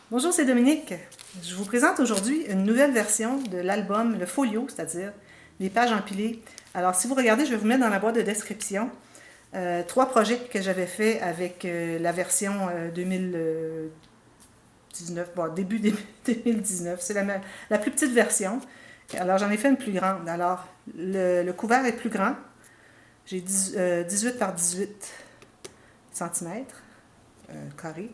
Bonjour, c'est Dominique. Je vous présente aujourd'hui une nouvelle version de l'album, le folio, c'est-à-dire les pages empilées. Alors, si vous regardez, je vais vous mettre dans la boîte de description trois projets que j'avais fait avec la version 2019, bon, début 2019. C'est la plus petite version. Alors, j'en ai fait une plus grande. Alors, le couvert est plus grand. J'ai 18 par 18 centimètres carrés.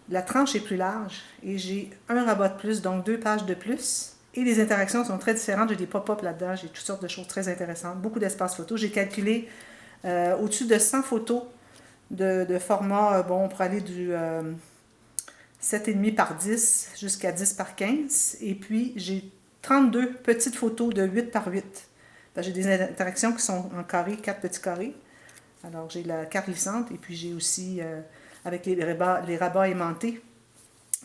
La tranche est plus large et j'ai un rabat de plus, donc 2 pages de plus. Et les interactions sont très différentes. J'ai des pop-up là-dedans, j'ai toutes sortes de choses très intéressantes, beaucoup d'espace photo. J'ai calculé au-dessus de 100 photos de format, bon, on pourrait aller du 7,5 par 10 jusqu'à 10 par 15. Et puis, j'ai 32 petites photos de 8 par 8. J'ai des interactions qui sont en carré, 4 petits carrés. Alors, j'ai la carte glissante et puis j'ai aussi avec les rabats aimantés.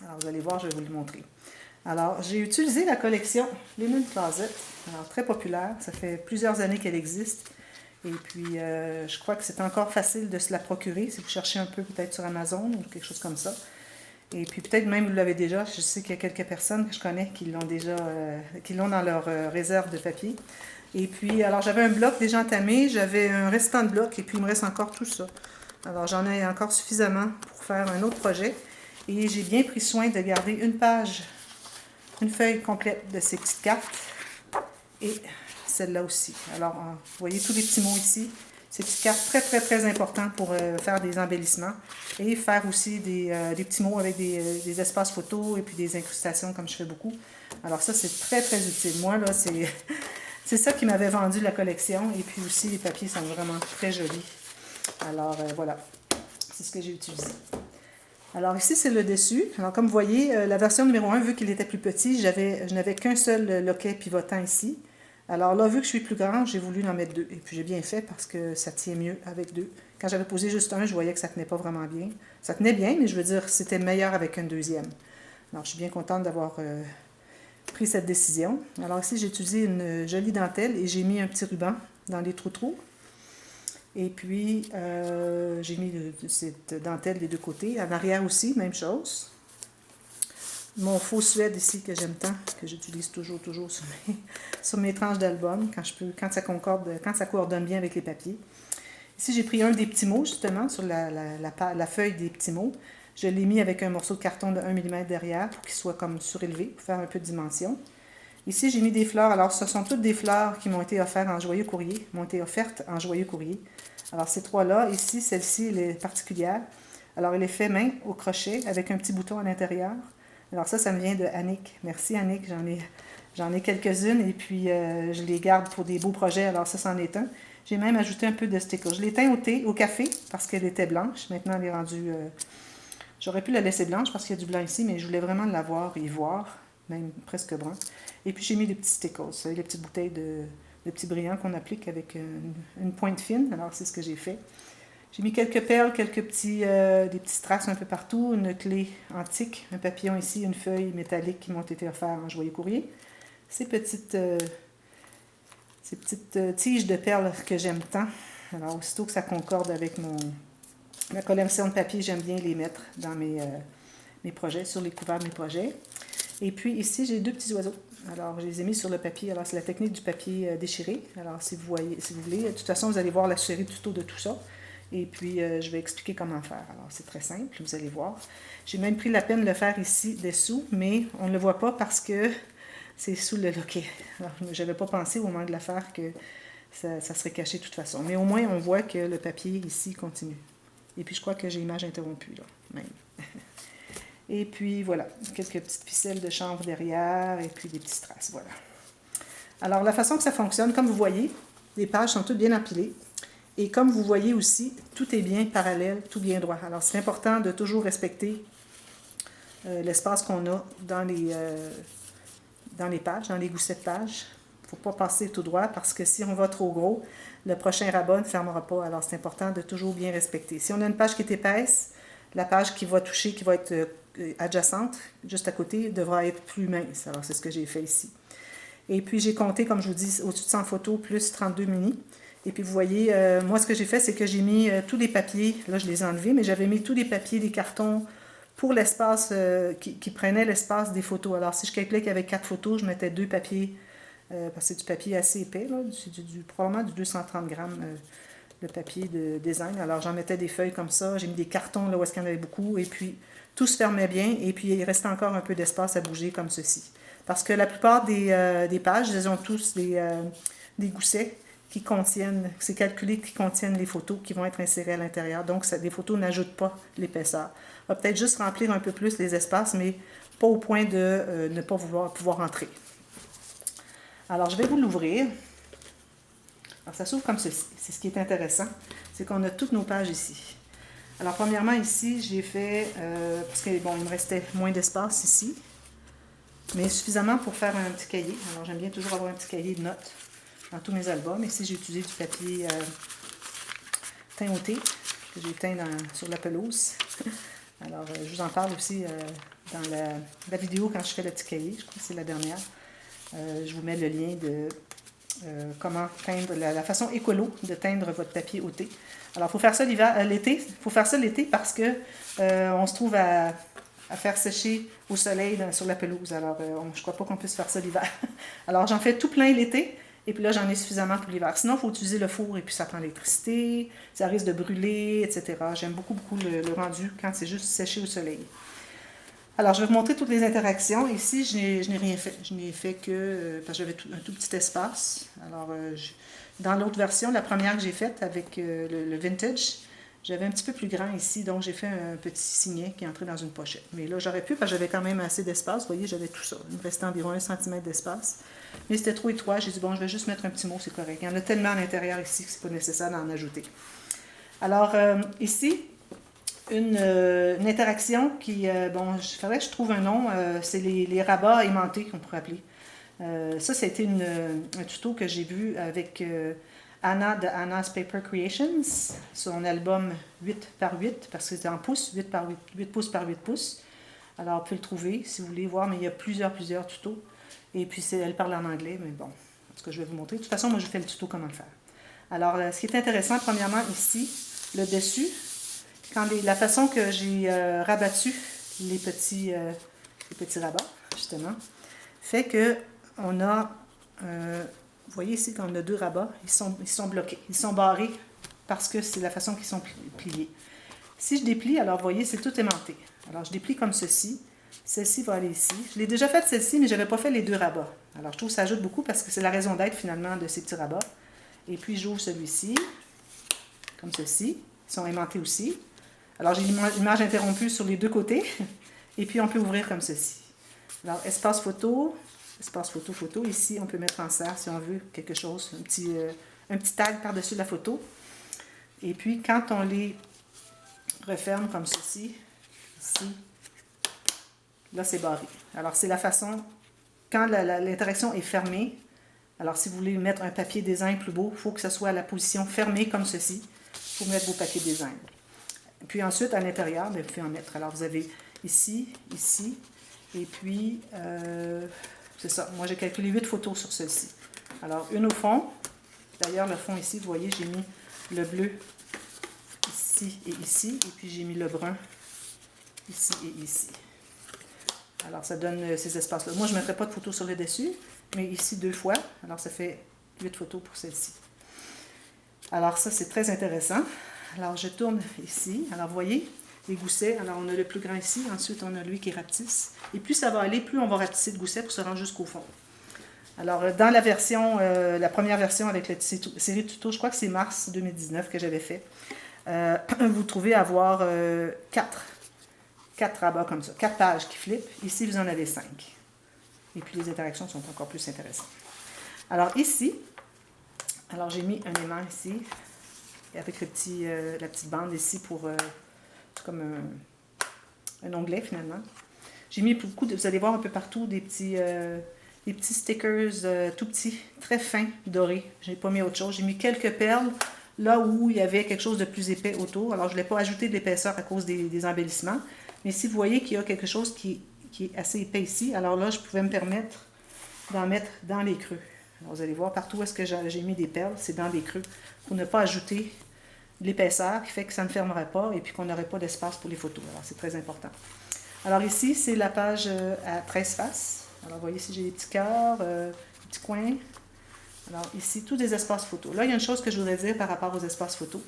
Alors, vous allez voir, je vais vous le montrer. Alors, j'ai utilisé la collection Linen Closet, alors très populaire. Ça fait plusieurs années qu'elle existe. Et puis, je crois que c'est encore facile de se la procurer si vous cherchez un peu peut-être sur Amazon ou quelque chose comme ça. Et puis, peut-être même vous l'avez déjà. Je sais qu'il y a quelques personnes que je connais qui l'ont déjà, qui l'ont dans leur réserve de papier. Et puis, alors, j'avais un bloc déjà entamé, j'avais un restant de bloc et puis il me reste encore tout ça. Alors, j'en ai encore suffisamment pour faire un autre projet. Et j'ai bien pris soin de garder une page, une feuille complète de ces petites cartes. Et celle-là aussi. Alors, vous voyez tous les petits mots ici. Ces petites cartes très, très, très importantes pour faire des embellissements. Et faire aussi des petits mots avec des espaces photos et puis des incrustations comme je fais beaucoup. Alors ça, c'est très, très utile. Moi, là, c'est ça qui m'avait vendu la collection. Et puis aussi, les papiers sont vraiment très jolis. Alors, voilà. C'est ce que j'ai utilisé. Alors ici, c'est le dessus. Alors comme vous voyez, la version numéro 1, vu qu'il était plus petit, je n'avais qu'un seul loquet pivotant ici. Alors là, vu que je suis plus grande, j'ai voulu en mettre deux. Et puis j'ai bien fait parce que ça tient mieux avec deux. Quand j'avais posé juste un, je voyais que ça tenait pas vraiment bien. Ça tenait bien, mais je veux dire, c'était meilleur avec un deuxième. Alors je suis bien contente d'avoir pris cette décision. Alors ici, j'ai utilisé une jolie dentelle et j'ai mis un petit ruban dans les trous-trous. Et puis, j'ai mis cette dentelle des deux côtés. En arrière aussi, même chose. Mon faux suède ici que j'aime tant, que j'utilise toujours sur mes tranches d'album, quand ça concorde, quand ça coordonne bien avec les papiers. Ici, j'ai pris un des petits mots, justement, sur la feuille des petits mots. Je l'ai mis avec un morceau de carton de 1 mm derrière pour qu'il soit comme surélevé, pour faire un peu de dimension. Ici, j'ai mis des fleurs. Alors, ce sont toutes des fleurs qui m'ont été offertes en joyeux courrier. Alors, ces trois-là, ici, celle-ci, elle est particulière. Alors, elle est faite main au crochet avec un petit bouton à l'intérieur. Alors, ça me vient de Annick. Merci, Annick. J'en ai quelques-unes et puis je les garde pour des beaux projets. Alors, ça, c'en est un. J'ai même ajouté un peu de sticker. Je l'ai teint au café parce qu'elle était blanche. Maintenant, elle est rendue... J'aurais pu la laisser blanche parce qu'il y a du blanc ici, mais je voulais vraiment l'avoir et voir, même presque brun. Et puis j'ai mis des petits stickers, les petites bouteilles de petits brillants qu'on applique avec une pointe fine. Alors c'est ce que j'ai fait. J'ai mis quelques perles, des petits strass un peu partout, une clé antique, un papillon ici, une feuille métallique qui m'ont été offertes en joyeux courrier. Ces petites tiges de perles que j'aime tant. Alors aussitôt que ça concorde avec ma collection de papier, j'aime bien les mettre dans mes projets, sur les couverts de mes projets. Et puis ici, j'ai deux petits oiseaux. Alors, je les ai mis sur le papier. Alors, c'est la technique du papier déchiré. Alors, si vous voulez, de toute façon, vous allez voir la série de tutos de tout ça. Et puis, je vais expliquer comment faire. Alors, c'est très simple, vous allez voir. J'ai même pris la peine de le faire ici, dessous, mais on ne le voit pas parce que c'est sous le loquet. Alors, je n'avais pas pensé au moment de la faire que ça serait caché de toute façon. Mais au moins, on voit que le papier ici continue. Et puis, je crois que j'ai image interrompue, là, même. Et puis, voilà, quelques petites ficelles de chanvre derrière, et puis des petits strass, voilà. Alors, la façon que ça fonctionne, comme vous voyez, les pages sont toutes bien empilées. Et comme vous voyez aussi, tout est bien parallèle, tout bien droit. Alors, c'est important de toujours respecter l'espace qu'on a dans les pages, dans les goussets de pages. Il ne faut pas passer tout droit parce que si on va trop gros, le prochain rabat ne fermera pas. Alors, c'est important de toujours bien respecter. Si on a une page qui est épaisse, la page qui va toucher, qui va être adjacente, juste à côté, devra être plus mince. Alors, c'est ce que j'ai fait ici. Et puis, j'ai compté, comme je vous dis, au-dessus de 100 photos, plus 32 mini. Et puis, vous voyez, moi, ce que j'ai fait, c'est que j'ai mis tous les papiers, là, je les ai enlevés, mais j'avais mis tous les papiers, les cartons pour l'espace qui prenait l'espace des photos. Alors, si je calculais qu'il y avait 4 photos, je mettais 2 papiers, parce que c'est du papier assez épais, c'est probablement du 230 grammes de papier de design. Alors, j'en mettais des feuilles comme ça, j'ai mis des cartons là où est-ce qu'il y en avait beaucoup, et puis tout se fermait bien, et puis il restait encore un peu d'espace à bouger comme ceci. Parce que la plupart des pages, elles ont tous des goussets qui contiennent, c'est calculé qui contiennent les photos qui vont être insérées à l'intérieur. Donc, les photos n'ajoutent pas l'épaisseur. On va peut-être juste remplir un peu plus les espaces, mais pas au point de ne pas pouvoir entrer. Alors, je vais vous l'ouvrir. Alors, ça s'ouvre comme ceci. C'est ce qui est intéressant, c'est qu'on a toutes nos pages ici. Alors, premièrement, ici, j'ai fait, parce que bon, il me restait moins d'espace ici, mais suffisamment pour faire un petit cahier. Alors, j'aime bien toujours avoir un petit cahier de notes dans tous mes albums. Ici, j'ai utilisé du papier teint au thé, que j'ai teint sur la pelouse. Alors, je vous en parle aussi dans la vidéo quand je fais le petit cahier. Je crois que c'est la dernière. Je vous mets le lien de comment teindre, la façon écolo de teindre votre papier au thé. Alors, il faut faire ça l'été. Il faut faire ça l'été parce que on se trouve à faire sécher au soleil sur la pelouse. Alors, je ne crois pas qu'on puisse faire ça l'hiver. Alors, j'en fais tout plein l'été. Et puis là, j'en ai suffisamment pour l'hiver. Sinon, il faut utiliser le four et puis ça prend l'électricité, ça risque de brûler, etc. J'aime beaucoup le rendu quand c'est juste séché au soleil. Alors, je vais vous montrer toutes les interactions. Ici, je n'ai rien fait. Je n'ai fait que parce que j'avais un tout petit espace. Alors, dans l'autre version, la première que j'ai faite avec le vintage, j'avais un petit peu plus grand ici, donc j'ai fait un petit signet qui est entré dans une pochette. Mais là, j'aurais pu, parce que j'avais quand même assez d'espace. Vous voyez, j'avais tout ça. Il me restait environ 1 cm d'espace. Mais c'était trop étroit. J'ai dit, bon, je vais juste mettre un petit mot, c'est correct. Il y en a tellement à l'intérieur ici que c'est pas nécessaire d'en ajouter. Alors, ici, une interaction qui, bon, il faudrait que je trouve un nom. C'est les rabats aimantés qu'on pourrait appeler. Ça, c'était un tuto que j'ai vu avec Anna de Anna's Paper Creations, son album 8 par 8, parce que c'est en pouces, 8 pouces par 8 pouces. Alors, vous pouvez le trouver si vous voulez voir, mais il y a plusieurs tutos. Et puis, elle parle en anglais, mais bon, ce que je vais vous montrer. De toute façon, moi, je fais le tuto comment le faire. Alors, ce qui est intéressant, premièrement, ici, le dessus, la façon que j'ai rabattu les petits rabats, justement, fait que on a, vous voyez ici qu'on a 2 rabats, ils sont bloqués, ils sont barrés parce que c'est la façon qu'ils sont pliés. Si je déplie, alors vous voyez, c'est tout aimanté. Alors, je déplie comme ceci. Celle-ci va aller ici. Je l'ai déjà fait celle-ci, mais je n'avais pas fait les 2 rabats. Alors, je trouve que ça ajoute beaucoup parce que c'est la raison d'être, finalement, de ces petits rabats. Et puis, j'ouvre celui-ci, comme ceci. Ils sont aimantés aussi. Alors, j'ai l'image interrompue sur les 2 côtés. Et puis, on peut ouvrir comme ceci. Alors, espace photo. Ici, on peut mettre en serre, si on veut, quelque chose, un petit tag par-dessus la photo. Et puis, quand on les referme comme ceci, ici, là, c'est barré. Alors, c'est la façon, quand l'interaction est fermée, alors si vous voulez mettre un papier design plus beau, il faut que ce soit à la position fermée comme ceci pour mettre vos papiers design. Puis ensuite, à l'intérieur, vous pouvez en mettre. Alors, vous avez ici, et puis, c'est ça. Moi, j'ai calculé 8 photos sur celle-ci. Alors, une au fond. D'ailleurs, le fond ici, vous voyez, j'ai mis le bleu ici et ici, et puis j'ai mis le brun ici et ici. Alors, ça donne ces espaces-là. Moi, je ne mettrai pas de photos sur le dessus, mais ici 2 fois. Alors, ça fait 8 photos pour celle-ci. Alors, ça, c'est très intéressant. Alors, je tourne ici. Alors, vous voyez, les goussets. Alors, on a le plus grand ici. Ensuite, on a lui qui rapetisse. Et plus ça va aller, plus on va rapetisser de goussets pour se rendre jusqu'au fond. Alors, dans la version, la première version avec la série de tutos, je crois que c'est mars 2019 que j'avais fait, vous trouvez à avoir 4 rabats comme ça, 4 pages qui flippent. Ici, vous en avez 5. Et puis, les interactions sont encore plus intéressantes. Alors, ici, j'ai mis un aimant ici, avec la petite bande ici pour, comme un onglet finalement. J'ai mis beaucoup, vous allez voir un peu partout, des petits stickers tout petits, très fins, dorés. Je n'ai pas mis autre chose. J'ai mis quelques perles là où il y avait quelque chose de plus épais autour. Alors, je ne voulais pas ajouter de l'épaisseur à cause des embellissements. Mais si vous voyez qu'il y a quelque chose qui est assez épais ici, alors là, je pouvais me permettre d'en mettre dans les creux. Alors, vous allez voir, partout où est-ce que j'ai mis des perles, c'est dans les creux, pour ne pas ajouter de l'épaisseur qui fait que ça ne fermerait pas et puis qu'on n'aurait pas d'espace pour les photos. Alors, c'est très important. Alors ici, c'est la page à 13 faces. Alors vous voyez ici, j'ai des petits cœurs, des petits coins. Alors ici, tous des espaces photos. Là, il y a une chose que je voudrais dire par rapport aux espaces photos.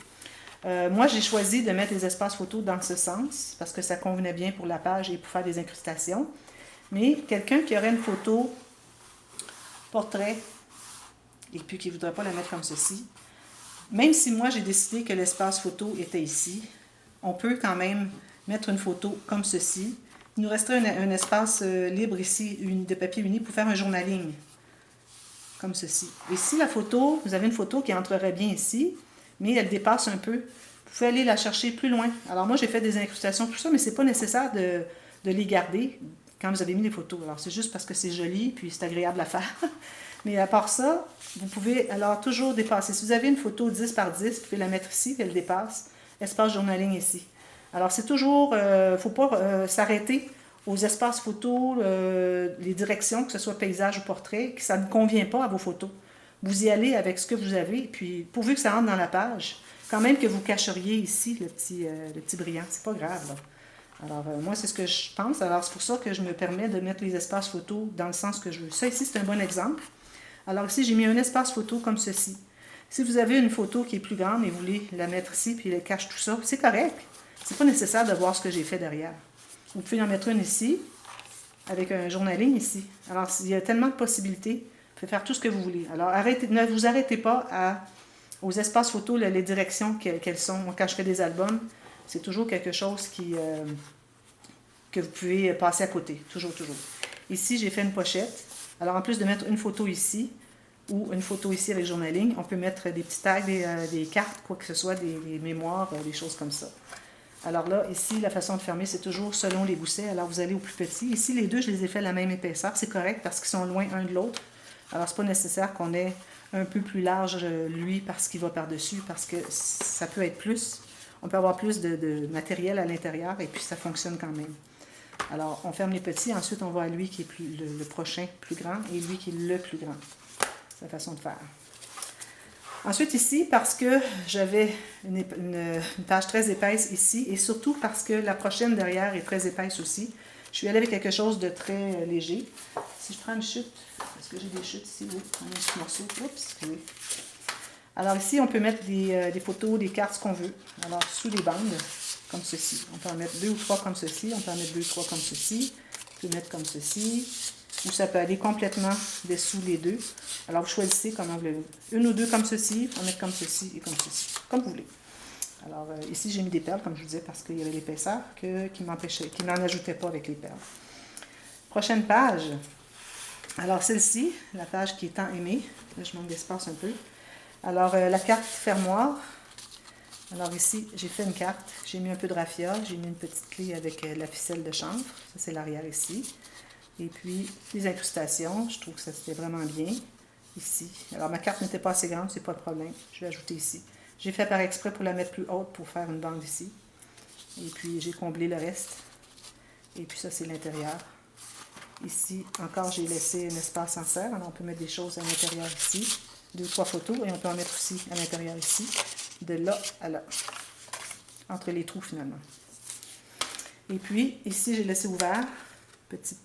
Moi, j'ai choisi de mettre les espaces photos dans ce sens parce que ça convenait bien pour la page et pour faire des incrustations. Mais quelqu'un qui aurait une photo portrait et puis qui ne voudrait pas la mettre comme ceci, même si moi j'ai décidé que l'espace photo était ici, on peut quand même mettre une photo comme ceci. Il nous resterait un espace libre ici de papier uni pour faire un journaling, comme ceci. Et si la photo, vous avez une photo qui entrerait bien ici, mais elle dépasse un peu, vous pouvez aller la chercher plus loin. Alors moi j'ai fait des incrustations, tout ça, mais c'est pas nécessaire de les garder quand vous avez mis les photos. Alors c'est juste parce que c'est joli, puis c'est agréable à faire. Mais à part ça, vous pouvez alors toujours dépasser. Si vous avez une photo 10 par 10, vous pouvez la mettre ici, puis elle dépasse. Espace journaling ici. Alors c'est toujours, il ne faut pas s'arrêter aux espaces photos, les directions, que ce soit paysage ou portrait, que ça ne convient pas à vos photos. Vous y allez avec ce que vous avez, puis pourvu que ça rentre dans la page, quand même que vous cacheriez ici le petit brillant, c'est pas grave, là. Alors, moi, c'est ce que je pense. Alors, c'est pour ça que je me permets de mettre les espaces photos dans le sens que je veux. Ça, ici, c'est un bon exemple. Alors, ici, j'ai mis un espace photo comme ceci. Si vous avez une photo qui est plus grande et vous voulez la mettre ici, puis elle cache tout ça, c'est correct. C'est pas nécessaire de voir ce que j'ai fait derrière. Vous pouvez en mettre une ici, avec un journaling ici. Alors, il y a tellement de possibilités. Vous pouvez faire tout ce que vous voulez. Alors, ne vous arrêtez pas aux espaces photos, les directions qu'elles sont. Moi, quand je fais des albums, c'est toujours quelque chose que vous pouvez passer à côté. Toujours, toujours. Ici, j'ai fait une pochette. Alors, en plus de mettre une photo ici, ou une photo ici avec journaling, on peut mettre des petits tags, des cartes, quoi que ce soit, des mémoires, des choses comme ça. Alors là, ici, la façon de fermer, c'est toujours selon les goussets. Alors, vous allez au plus petit. Ici, les deux, je les ai fait la même épaisseur. C'est correct parce qu'ils sont loin un de l'autre. Alors, c'est pas nécessaire qu'on ait un peu plus large, lui, parce qu'il va par-dessus, parce que ça peut être plus. On peut avoir plus de matériel à l'intérieur et puis ça fonctionne quand même. Alors, on ferme les petits. Ensuite, on va à lui qui est le prochain plus grand et lui qui est le plus grand. C'est la façon de faire. Ensuite ici, parce que j'avais une page très épaisse ici, et surtout parce que la prochaine derrière est très épaisse aussi, je suis allée avec quelque chose de très léger. Si je prends une chute, est-ce que j'ai des chutes ici? Oui, un petit morceau. Oups, oui. Alors ici, on peut mettre des photos, des cartes, ce qu'on veut. Alors, sous les bandes, comme ceci. On peut en mettre 2 ou 3 comme ceci. On peut en mettre 2 ou 3 comme ceci. On peut mettre comme ceci. Ou ça peut aller complètement dessous les deux. Alors, vous choisissez comment vous voulez. Une ou deux comme ceci, on met comme ceci et comme ceci. Comme vous voulez. Alors, ici, j'ai mis des perles, comme je vous disais, parce qu'il y avait l'épaisseur qui n'en ajoutait pas avec les perles. Prochaine page. Alors, celle-ci, la page qui est tant aimée. Là, je manque d'espace un peu. Alors, la carte fermoir. Alors ici, j'ai fait une carte. J'ai mis un peu de raffia. J'ai mis une petite clé avec la ficelle de chanvre. Ça, c'est l'arrière ici. Et puis, les incrustations, je trouve que ça c'était vraiment bien, ici. Alors, ma carte n'était pas assez grande, c'est pas de problème. Je vais ajouter ici. J'ai fait par exprès pour la mettre plus haute pour faire une bande ici. Et puis, j'ai comblé le reste. Et puis, ça, c'est l'intérieur. Ici, encore, j'ai laissé un espace en serre. Alors, on peut mettre des choses à l'intérieur ici. 2 ou 3 photos. Et on peut en mettre aussi à l'intérieur ici. De là à là. Entre les trous, finalement. Et puis, ici, j'ai laissé ouvert. Petits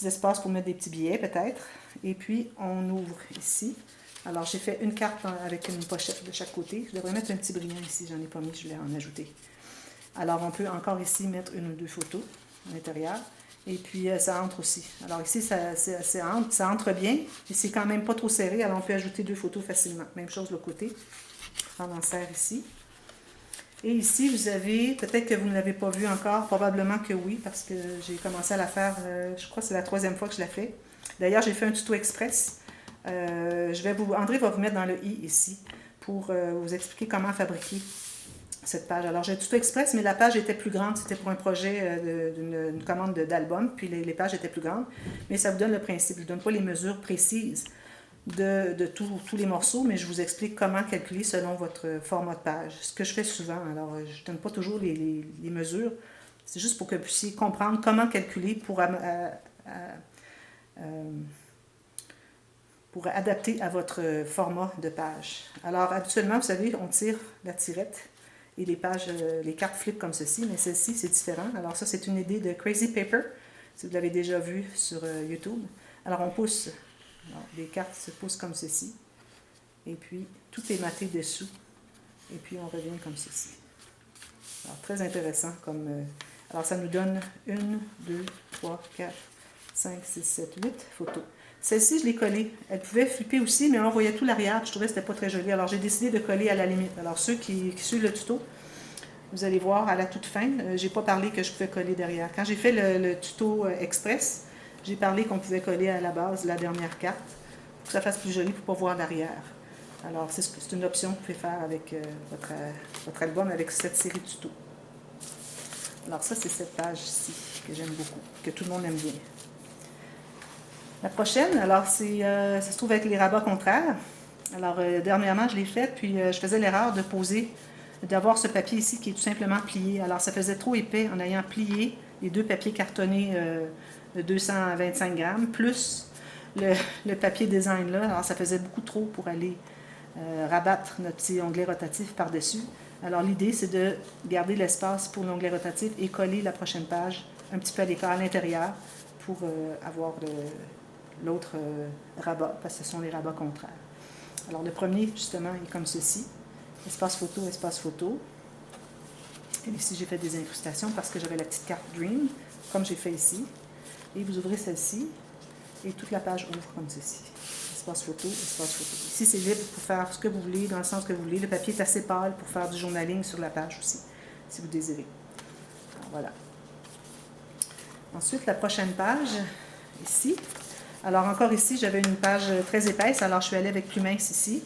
espaces pour mettre des petits billets peut-être. Et puis, on ouvre ici. Alors, j'ai fait une carte avec une pochette de chaque côté. Je devrais mettre un petit brillant ici. J'en ai pas mis, je vais en ajouter. Alors, on peut encore ici mettre une ou deux photos à l'intérieur. Et puis, ça entre aussi. Alors ici, ça entre bien. Et c'est quand même pas trop serré. Alors, on peut ajouter 2 photos facilement. Même chose de l'autre côté. On en serre ici. Et ici, vous avez, peut-être que vous ne l'avez pas vu encore, probablement que oui, parce que j'ai commencé à la faire, je crois que c'est la 3e fois que je la fais. D'ailleurs, j'ai fait un tuto express. André va vous mettre dans le i ici pour vous expliquer comment fabriquer cette page. Alors, j'ai un tuto express, mais la page était plus grande. C'était pour un projet d'une commande d'album, puis les pages étaient plus grandes. Mais ça vous donne le principe. Je ne vous donne pas les mesures précises de tous les morceaux, mais je vous explique comment calculer selon votre format de page. Ce que je fais souvent. Alors, je ne donne pas toujours les mesures. C'est juste pour que vous puissiez comprendre comment calculer pour adapter à votre format de page. Alors, habituellement, vous savez, on tire la tirette et les pages, les cartes flip comme ceci, mais celle-ci, c'est différent. Alors ça, c'est une idée de Crazy Paper, si vous l'avez déjà vu sur YouTube. Alors on pousse, alors, les cartes se poussent comme ceci, et puis tout est maté dessous, et puis on revient comme ceci. Alors très intéressant comme... alors ça nous donne 1, 2, 3, 4, 5, 6, 7, 8 photos. Celle-ci, je l'ai collée. Elle pouvait flipper aussi, mais on voyait tout l'arrière. Je trouvais que c'était pas très joli. Alors, j'ai décidé de coller à la limite. Alors, ceux qui suivent le tuto, vous allez voir à la toute fin, j'ai pas parlé que je pouvais coller derrière. Quand j'ai fait le tuto express, j'ai parlé qu'on pouvait coller à la base la dernière carte pour que ça fasse plus joli pour pas voir l'arrière. Alors, c'est une option que vous pouvez faire avec votre album, avec cette série de tutos. Alors, ça, c'est cette page-ci que j'aime beaucoup, que tout le monde aime bien. La prochaine, alors, ça se trouve avec les rabats contraires. Alors, dernièrement, je l'ai faite, puis je faisais l'erreur d'avoir ce papier ici qui est tout simplement plié. Alors, ça faisait trop épais en ayant plié les deux papiers cartonnés de 225 grammes, plus le papier design là. Alors, ça faisait beaucoup trop pour aller rabattre notre petit onglet rotatif par-dessus. Alors, l'idée, c'est de garder l'espace pour l'onglet rotatif et coller la prochaine page un petit peu à l'écart à l'intérieur pour avoir l'autre rabat, parce que ce sont les rabats contraires. Alors, le premier, justement, est comme ceci. Espace photo, espace photo. Et ici, j'ai fait des incrustations parce que j'avais la petite carte Dream, comme j'ai fait ici. Et vous ouvrez celle-ci, et toute la page ouvre comme ceci. Espace photo, espace photo. Ici, c'est libre pour faire ce que vous voulez, dans le sens que vous voulez. Le papier est assez pâle pour faire du journaling sur la page aussi, si vous désirez. Alors, voilà. Ensuite, la prochaine page, ici. Alors, encore ici, j'avais une page très épaisse, alors je suis allée avec plus mince ici.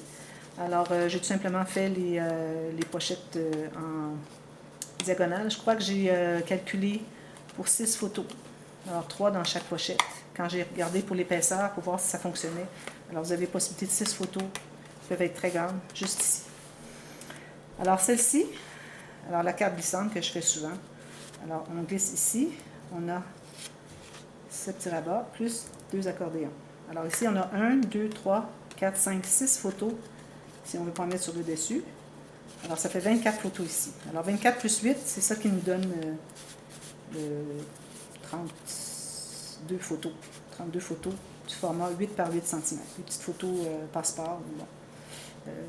Alors, j'ai tout simplement fait les pochettes en diagonale. Je crois que j'ai calculé pour 6 photos. Alors, 3 dans chaque pochette. Quand j'ai regardé pour l'épaisseur, pour voir si ça fonctionnait. Alors, vous avez la possibilité de 6 photos qui peuvent être très grandes, juste ici. Alors, celle-ci, alors la carte glissante que je fais souvent. Alors, on glisse ici. On a ce petit rabat, plus 2 accordéons. Alors ici, on a 1, 2, 3, 4, 5, 6 photos, si on veut pas en mettre sur le dessus. Alors ça fait 24 photos ici. Alors 24 plus 8, c'est ça qui nous donne 32 photos. 32 photos du format 8 par 8 cm. Des petites photos passeport, bon.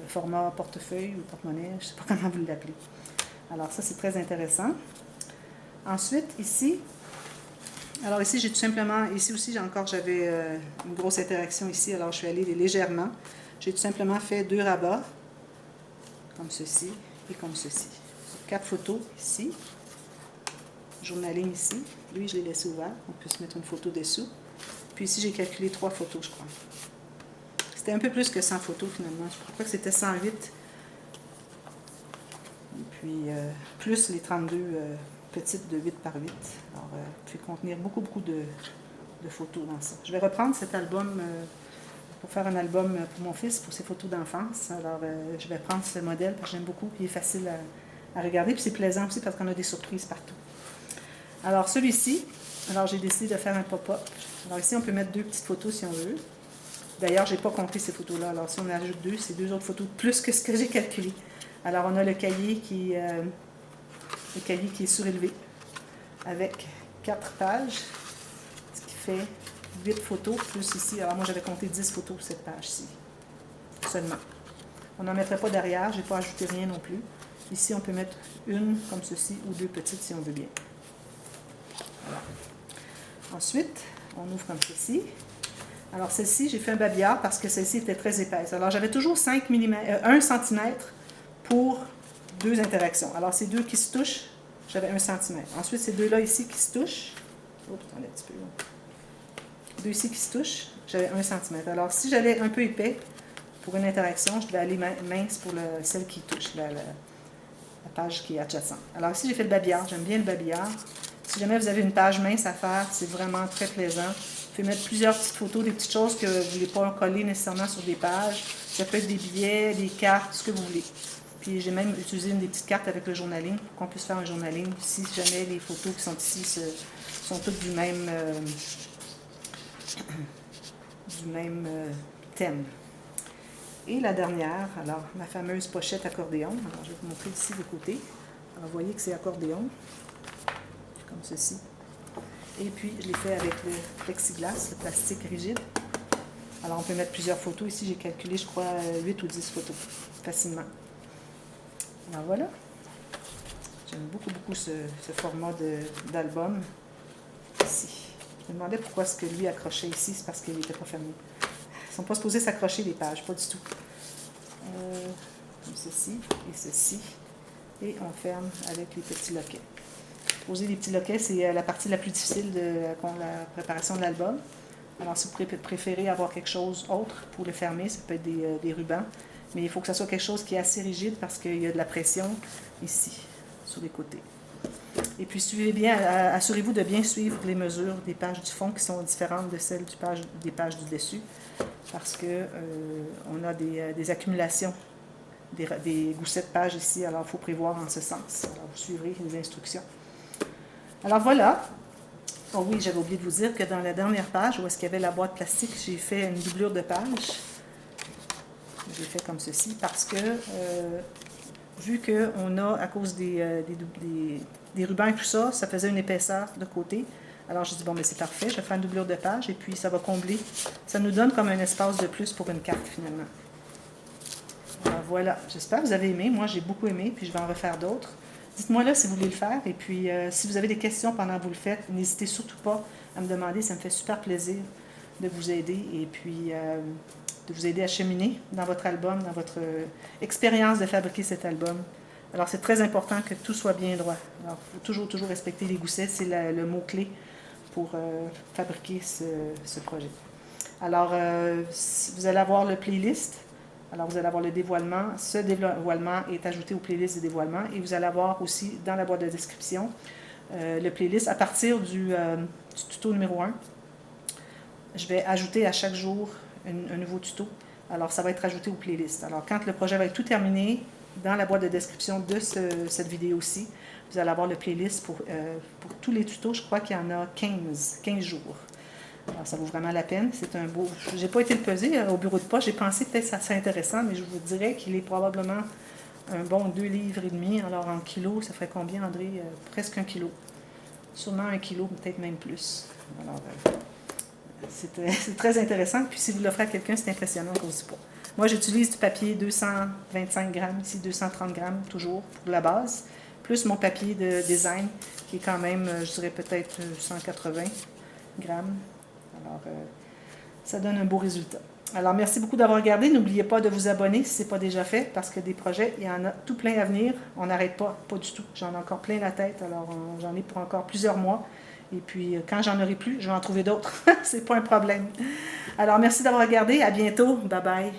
Format portefeuille ou porte-monnaie, je ne sais pas comment vous l'appelez. Alors ça, c'est très intéressant. Ensuite, ici, alors ici, j'ai tout simplement, ici aussi, j'avais une grosse interaction ici, alors je suis allée légèrement. J'ai tout simplement fait 2 rabats, comme ceci et comme ceci. 4 photos ici, journaling ici, lui je l'ai laissé ouvert, on peut se mettre une photo dessous. Puis ici, j'ai calculé 3 photos, je crois. C'était un peu plus que 100 photos finalement, je crois que c'était 108. Et puis, plus les 32 petites de 8 par 8. Alors, il peut contenir beaucoup de photos dans ça. Je vais reprendre cet album pour faire un album pour mon fils, pour ses photos d'enfance. Alors, je vais prendre ce modèle parce que j'aime beaucoup, puis il est facile à regarder, puis c'est plaisant aussi parce qu'on a des surprises partout. Alors, celui-ci, alors j'ai décidé de faire un pop-up. Alors ici, on peut mettre 2 petites photos si on veut. D'ailleurs, je n'ai pas compté ces photos-là. Alors, si on ajoute 2, c'est 2 autres photos de plus que ce que j'ai calculé. Alors, on a le cahier qui est surélevé avec 4 pages, ce qui fait 8 photos, plus ici. Alors, moi, j'avais compté 10 photos pour cette page-ci, seulement. On n'en mettrait pas derrière, je n'ai pas ajouté rien non plus. Ici, on peut mettre une comme ceci ou 2 petites si on veut bien. Voilà. Ensuite, on ouvre comme ceci. Alors, celle-ci, j'ai fait un babillard parce que celle-ci était très épaisse. Alors, j'avais toujours 1 cm pour 2 interactions. Alors, ces 2 qui se touchent, j'avais 1 cm. Ensuite, ces 2-là ici qui se touchent, oups, attendez un petit peu là. 2 ici qui se touchent, j'avais 1 cm. Alors, si j'allais un peu épais pour une interaction, je devais aller mince pour celle qui touche, la page qui est adjacente. Alors, ici, j'ai fait le babillard. J'aime bien le babillard. Si jamais vous avez une page mince à faire, c'est vraiment très plaisant. Vous pouvez mettre plusieurs petites photos, des petites choses que vous ne voulez pas coller nécessairement sur des pages. Ça peut être des billets, des cartes, ce que vous voulez. Puis j'ai même utilisé une des petites cartes avec le journaling pour qu'on puisse faire un journaling. Si jamais les photos qui sont ici sont toutes du même thème. Et la dernière, alors ma fameuse pochette accordéon. Alors je vais vous montrer ici de côté. Alors vous voyez que c'est accordéon, comme ceci. Et puis je l'ai fait avec le plexiglas, le plastique rigide. Alors on peut mettre plusieurs photos. Ici j'ai calculé, je crois, 8 ou 10 photos, facilement. Alors voilà. J'aime beaucoup ce format d'album ici. Je me demandais pourquoi est-ce que lui accrochait ici, c'est parce qu'il n'était pas fermé. Ils ne sont pas supposés s'accrocher les pages, pas du tout. Comme ceci et ceci. Et on ferme avec les petits loquets. Poser les petits loquets, c'est la partie la plus difficile de la préparation de l'album. Alors si vous préférez avoir quelque chose autre pour le fermer, ça peut être des rubans. Mais il faut que ça soit quelque chose qui est assez rigide parce qu'il y a de la pression ici, sur les côtés. Et puis suivez bien, assurez-vous de bien suivre les mesures des pages du fond qui sont différentes de celles des pages du dessus, parce que on a des accumulations, des goussets de pages ici, alors il faut prévoir en ce sens. Alors vous suivrez les instructions. Alors voilà. Oh oui, j'avais oublié de vous dire que dans la dernière page, où est-ce qu'il y avait la boîte plastique, j'ai fait une doublure de page. J'ai fait comme ceci, parce que vu qu'on a, à cause des rubans et tout ça, ça faisait une épaisseur de côté. Alors j'ai dit, bon, mais c'est parfait, je vais faire une doublure de page et puis ça va combler. Ça nous donne comme un espace de plus pour une carte finalement. Alors voilà, j'espère que vous avez aimé. Moi, j'ai beaucoup aimé, puis je vais en refaire d'autres. Dites-moi là si vous voulez le faire. Et puis, si vous avez des questions pendant que vous le faites, n'hésitez surtout pas à me demander. Ça me fait super plaisir de vous aider et puis de vous aider à cheminer dans votre album, dans votre expérience de fabriquer cet album. Alors, c'est très important que tout soit bien droit. Alors, il faut toujours respecter les goussets. C'est le mot-clé pour fabriquer ce projet. Alors, vous allez avoir le playlist. Alors, vous allez avoir le dévoilement. Ce dévoilement est ajouté aux playlists de dévoilement. Et vous allez avoir aussi, dans la boîte de description, le playlist. À partir du tuto numéro 1, je vais ajouter à chaque jour un nouveau tuto. Alors, ça va être ajouté aux playlists. Alors, quand le projet va être tout terminé, dans la boîte de description de cette vidéo-ci, vous allez avoir le playlist pour tous les tutos. Je crois qu'il y en a 15 jours. Alors, ça vaut vraiment la peine. C'est un beau... Je n'ai pas été le peser au bureau de poste. J'ai pensé peut-être que ça serait intéressant, mais je vous dirais qu'il est probablement un bon 2,5 livres. Alors, en kilos, ça ferait combien, André? Presque 1 kilo. Sûrement 1 kilo, peut-être même plus. Alors, c'est très intéressant. Puis, si vous l'offrez à quelqu'un, c'est impressionnant qu'on ne dit pas. Moi, j'utilise du papier 225 grammes, ici 230 grammes, toujours, pour la base. Plus mon papier de design, qui est quand même, je dirais peut-être 180 grammes. Alors, ça donne un beau résultat. Alors, merci beaucoup d'avoir regardé. N'oubliez pas de vous abonner si ce n'est pas déjà fait, parce que des projets, il y en a tout plein à venir. On n'arrête pas du tout. J'en ai encore plein la tête, alors j'en ai pour encore plusieurs mois. Et puis, quand j'en aurai plus, je vais en trouver d'autres. C'est pas un problème. Alors, merci d'avoir regardé. À bientôt. Bye bye.